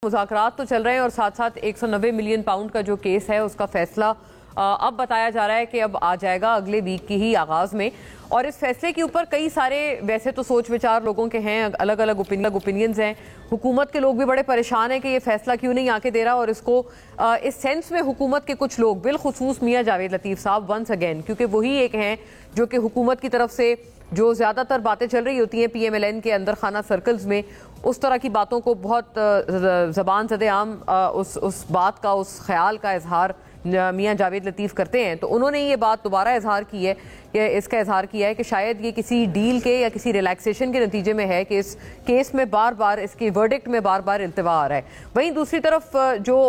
मुज़ाकरात तो चल रहे हैं और साथ साथ 190 मिलियन पाउंड का जो केस है उसका फैसला अब बताया जा रहा है कि अब आ जाएगा अगले वीक की ही आगाज़ में। और इस फैसले के ऊपर कई सारे वैसे तो सोच विचार लोगों के हैं, अलग अलग ओपिनियंस हैं। हुकूमत के लोग भी बड़े परेशान हैं कि ये फैसला क्यों नहीं आके दे रहा, और इसको इस सेंस में हुकूमत के कुछ लोग बिलखुसूस मियां जावेद लतीफ़ साहब वंस अगेन, क्योंकि वही एक हैं जो कि हुकूमत की तरफ से जो ज़्यादातर बातें चल रही होती हैं PMLN के अंदर खाना सर्कल्स में, उस तरह की बातों को बहुत ज़बान ज़द-ए-आम उस बात का, उस ख्याल का इजहार मियां जावेद लतीफ़ करते हैं। तो उन्होंने ये बात दोबारा इजहार की है, इसका इजहार किया है कि शायद ये किसी डील के या किसी रिलैक्सेशन के नतीजे में है कि इस केस में बार बार, इसके वर्डिक्ट में बार बार इल्तिवा आ रहा है। वहीं दूसरी तरफ जो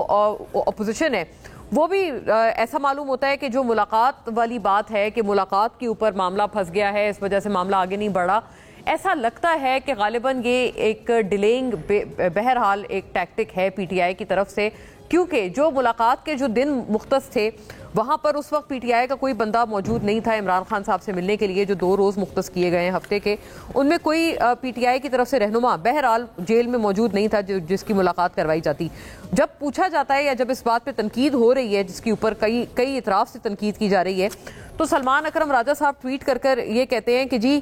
अपोजिशन है वो भी ऐसा मालूम होता है कि जो मुलाकात वाली बात है कि मुलाकात के ऊपर मामला फंस गया है, इस वजह से मामला आगे नहीं बढ़ा। ऐसा लगता है कि गालिबन ये एक डिलेइंग बहरहाल एक टैक्टिक है PTI की तरफ से, क्योंकि जो मुलाकात के जो दिन मुख्तस थे वहाँ पर उस वक्त PTI का कोई बंदा मौजूद नहीं था इमरान खान साहब से मिलने के लिए। जो 2 रोज़ मुख्तस किए गए हैं हफ्ते के, उनमें कोई PTI की तरफ से रहनुमा बहरहाल जेल में मौजूद नहीं था जिसकी मुलाकात करवाई जाती। जब पूछा जाता है या जब इस बात पे तनकीद हो रही है, जिसके ऊपर कई इतराफ से तनकीद की जा रही है, तो सलमान अकरम राजा साहब ट्वीट कर ये कहते हैं कि जी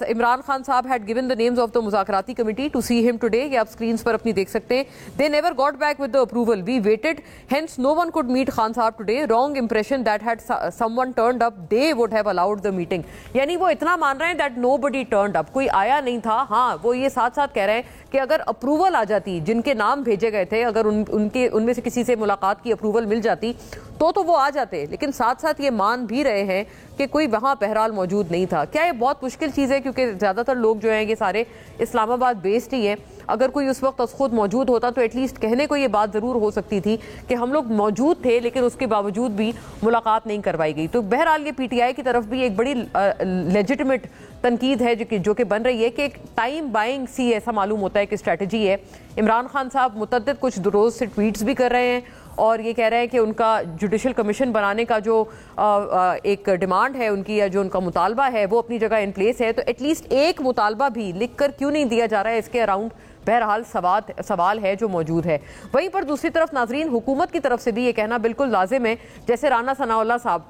इमरान खान साहब had given the names of the मुज़ाकराती committee to see him today. ये आप स्क्रीन पर अपनी देख सकते हैं। They never got back with the approval, we waited, hence no one could meet Khan साहब today, wrong impression that had someone turned up, they would have allowed the meeting. यानी वो इतना मान रहे हैं दैट नोबडी टर्न्ड अप, कोई आया नहीं था। हाँ, वो ये साथ साथ कह रहे हैं कि अगर अप्रूवल आ जाती, जिनके नाम भेजे गए थे, अगर उनमें से किसी से मुलाकात की अप्रूवल मिल जाती तो वो आ जाते। लेकिन साथ साथ ये मान भी रहे हैं कि कोई वहाँ बहरहाल मौजूद नहीं था। क्या ये बहुत मुश्किल चीज़ है, क्योंकि ज़्यादातर लोग जो हैं ये सारे इस्लामाबाद बेस्ड ही हैं। अगर कोई उस वक्त खुद मौजूद होता तो एटलीस्ट कहने को ये बात ज़रूर हो सकती थी कि हम लोग मौजूद थे, लेकिन उसके बावजूद भी मुलाकात नहीं करवाई गई। तो बहरहाल ये PTI की तरफ भी एक बड़ी लेजिटिमेट तनकीद है जो कि बन रही है कि एक टाइम बाइंग सी ऐसा मालूम होता है कि स्ट्रैटेजी है। इमरान खान साहब मुतअद्दिद कुछ रोज़ से ट्वीट्स भी कर रहे हैं और ये कह रहे हैं कि उनका जुडिशल कमीशन बनाने का जो एक डिमांड है उनकी, या जो उनका मुतालबा है, वो अपनी जगह इन प्लेस है। तो एटलीस्ट एक मुतालबा भी लिख कर क्यों नहीं दिया जा रहा है, इसके अराउंड बहरहाल सवाल है जो मौजूद है। वहीं पर दूसरी तरफ नाजरीन, हुकूमत की तरफ से भी ये कहना बिल्कुल लाजिम है, जैसे राना सनाउल्लाह साहब,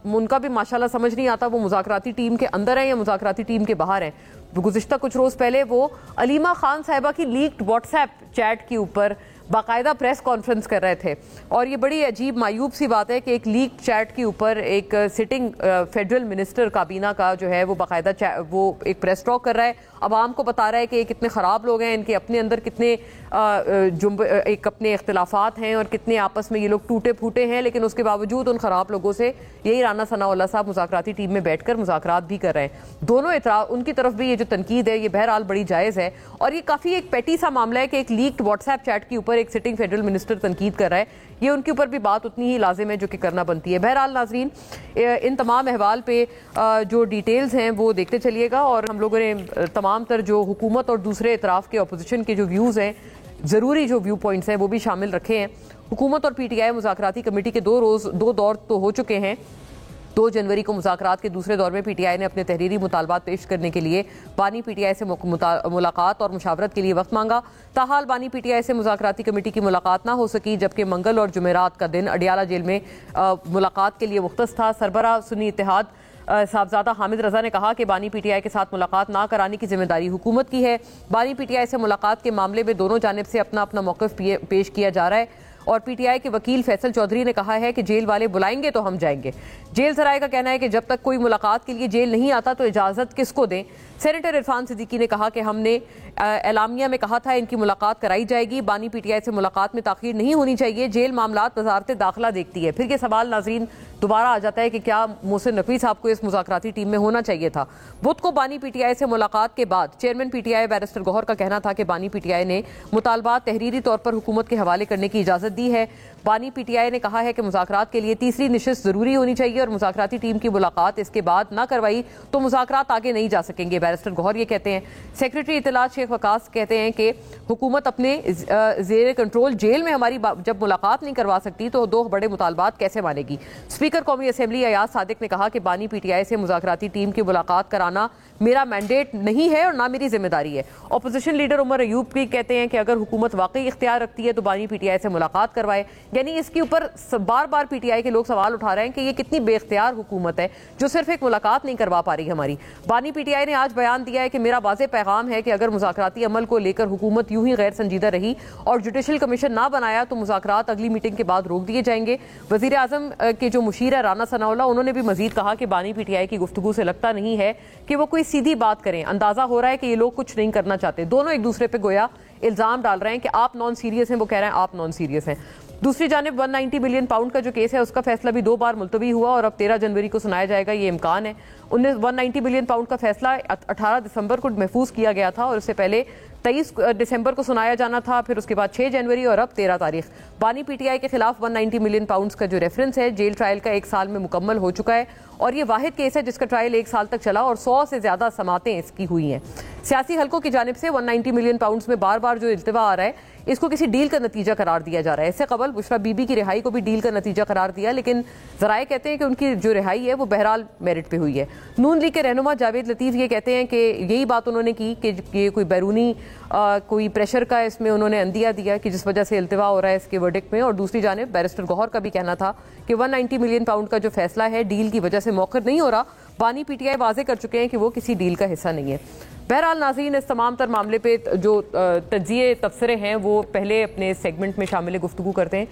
उनका भी माशाल्लाह समझ नहीं आता वो मुज़ाकराती टीम के अंदर हैं या मुज़ाकराती टीम के बाहर हैं। गुज़िश्ता कुछ रोज़ पहले वो अलीमा खान साहिबा की लीक्ड व्हाट्सएप चैट के ऊपर बाकायदा प्रेस कॉन्फ्रेंस कर रहे थे। और ये बड़ी अजीब मायूब सी बात है कि एक लीक चैट के ऊपर एक सिटिंग फेडरल मिनिस्टर काबीना का जो है वो बाकायदा वो एक प्रेस टॉक कर रहा है, आवाम को बता रहा है कि ये कितने ख़राब लोग हैं, इनके अपने अंदर कितने एक अपने इख्तिलाफात हैं और कितने आपस में ये लोग टूटे फूटे हैं। लेकिन उसके बावजूद उन ख़राब लोगों से यही राना सनाउल्लाह साहब मुज़ाकराती टीम में बैठकर मुज़ाकरात भी कर रहे हैं। दोनों इतराफ़, उनकी तरफ भी ये जो तनकीद है ये बहरहाल बड़ी जायज़ है। और ये काफ़ी एक पेटी सा मामला है कि एक लीक्ड व्हाट्सएप चैट के ऊपर एक सिटिंग फेडरल मिनिस्टर तनकीद कर रहा है, ये उनके ऊपर भी बात उतनी ही लाजिम है जो कि करना बनती है। बहरहाल नाजरीन, इन तमाम अहवाल पे जो डिटेल्स हैं वो देखते चलिएगा। और हम लोगों ने तमाम तर जो हुकूमत और दूसरे इतराफ़ के अपोजिशन के जो व्यूज़ हैं, ज़रूरी जो व्यू पॉइंट्स हैं, वो भी शामिल रखे हैं। हुकूमत और PTI मुज़ाकराती कमेटी के 2 दौर तो हो चुके हैं। 2 जनवरी को मुज़ाकरात के दूसरे दौर में PTI ने अपने तहरीरी मुतालबात पेश करने के लिए बानी PTI से मुलाकात और मुशावरत के लिए वक्त मांगा। ताहाल बानी PTI से मुज़ाकराती कमेटी की मुलाकात ना हो सकी, जबकि मंगल और जुमेरात का दिन अडियाला जेल में मुलाकात के लिए मुख्तस था। सरबरा सुन्नी इत्तेहाद साहबजादा हामिद रजा ने कहा कि बानी PTI के साथ मुलाकात ना कराने की जिम्मेदारी हुकूमत की है। बानी PTI से मुलाकात के मामले में दोनों जानिब से अपना अपना मौक़िफ़ पेश किया जा रहा है। और PTI के वकील फैसल चौधरी ने कहा है कि जेल वाले बुलाएंगे तो हम जाएंगे। जेल सराय का कहना है कि जब तक कोई मुलाकात के लिए जेल नहीं आता तो इजाज़त किसको दें। सेनेटर इरफान सिद्दीकी ने कहा कि हमने एलामिया में कहा था इनकी मुलाकात कराई जाएगी, बानी PTI से मुलाकात में ताख़ीर नहीं होनी चाहिए, जेल मामलात वज़ारत दाखिला देखती है। फिर ये सवाल नाज़रीन दोबारा आ जाता है कि क्या मोहसिन नकवी साहब को इस मुज़ाकराती टीम में होना चाहिए था। बुध को बानी PTI से मुलाकात के बाद चेयरमैन PTI बैरिस्टर गौहर का कहना था कि बानी PTI ने मुतालबात तहरीरी तौर पर हुकूमत के हवाले करने की इजाज़त रद्दी है। बानी पीटीआई ने कहा है कि मुज़ाकरात के लिए तीसरी नशिस्त जरूरी होनी चाहिए और मुज़ाकराती टीम की मुलाकात इसके बाद ना करवाई तो मुज़ाकरात आगे नहीं जा सकेंगे। बैरिस्टर गौहर ये कहते हैं। सेक्रेटरी इत्तलात शेख वकास कहते हैं कि हुकूमत अपने जेर कंट्रोल जेल में हमारी जब मुलाकात नहीं करवा सकती तो दो बड़े मुतालबात कैसे मानेगी। स्पीकर कौमी असम्बली अयाज सादिक ने कहा कि बानी पीटीआई से मुज़ाकराती टीम की मुलाकात कराना मेरा मैंडेट नहीं है और ना मेरी जिम्मेदारी है। अपोजिशन लीडर उमर अयूब भी कहते हैं कि अगर हुकूमत वाकई इख्तियार रखती है तो बानी पीटीआई से मुलाकात करवाए। यानी इसके ऊपर बार बार पीटीआई के लोग सवाल उठा रहे हैं कि ये कितनी बेख्तियार हुकूमत है जो सिर्फ एक मुलाकात नहीं करवा पा रही हमारी। बानी पीटीआई ने आज बयान दिया है कि मेरा वाज़ेह पैगाम है कि अगर मुज़ाकराती अमल को लेकर हुकूमत यूं ही गैर संजीदा रही और जुडिशल कमीशन ना बनाया तो मुज़ाकरात अगली मीटिंग के बाद रोक दिए जाएंगे। वज़ीर आज़म के जो मुशीर है राना सनाउल्लाह, उन्होंने भी मजीद कहा कि बानी पीटीआई की गुफ्तगू से लगता नहीं है कि वो कोई सीधी बात करें। अंदाजा हो रहा है कि ये लोग कुछ नहीं करना चाहते। दोनों एक दूसरे पे गोया इल्जाम डाल रहे हैं कि आप नॉन सीरियस हैं, वो कह रहे हैं आप नॉन सीरियस हैं। दूसरी जानिब 190 मिलियन पाउंड का जो केस है उसका फैसला भी 2 बार मुलतवी हुआ और अब 13 जनवरी को सुनाया जाएगा, ये इम्कान है। 190 मिलियन पाउंड का फैसला 18 दिसंबर को महफूज किया गया था और उससे पहले 23 दिसंबर को सुनाया जाना था, फिर उसके बाद 6 जनवरी और अब 13 तारीख। बानी पीटीआई के खिलाफ 190 मिलियन पाउंड्स का जो रेफरेंस है जेल ट्रायल का 1 साल में मुकम्मल हो चुका है और ये वाहिद केस है जिसका ट्रायल 1 साल तक चला और 100 से ज्यादा समातें इसकी हुई हैं। सियासी हलकों की जानिब से 190 मिलियन पाउंड्स में बार बार जो इल्तिवा आ रहा है इसको किसी डील का नतीजा करार दिया जा रहा है। इससे कबल बुशरा बीबी की रिहाई को भी डील का नतीजा करार दिया, लेकिन जराए कहते हैं कि उनकी जो रिहाई है वो बहरहाल मेरिट पे हुई है। नून लीग के रहनुमा जावेद लतीफ़ ये कहते हैं कि यही बात उन्होंने की कि ये कोई बैरूनी कोई प्रेशर का इसमें उन्होंने अंदिया दिया कि जिस वजह से इल्तिवा हो रहा है इसके वर्डिक्ट में। और दूसरी जानिब बैरिस्टर गौहर का भी कहना था कि 190 मिलियन पाउंड का जो फैसला है डील की वजह से मौखर नहीं हो रहा। बानी पीटीआई वाजे कर चुके हैं कि वो किसी डील का हिस्सा नहीं है। बहरहाल नाज़रीन, इस तमाम तर मामले पे जो तज्ज़िये तबसरे हैं वो पहले अपने सेगमेंट में शामिल गुफ्तगू करते हैं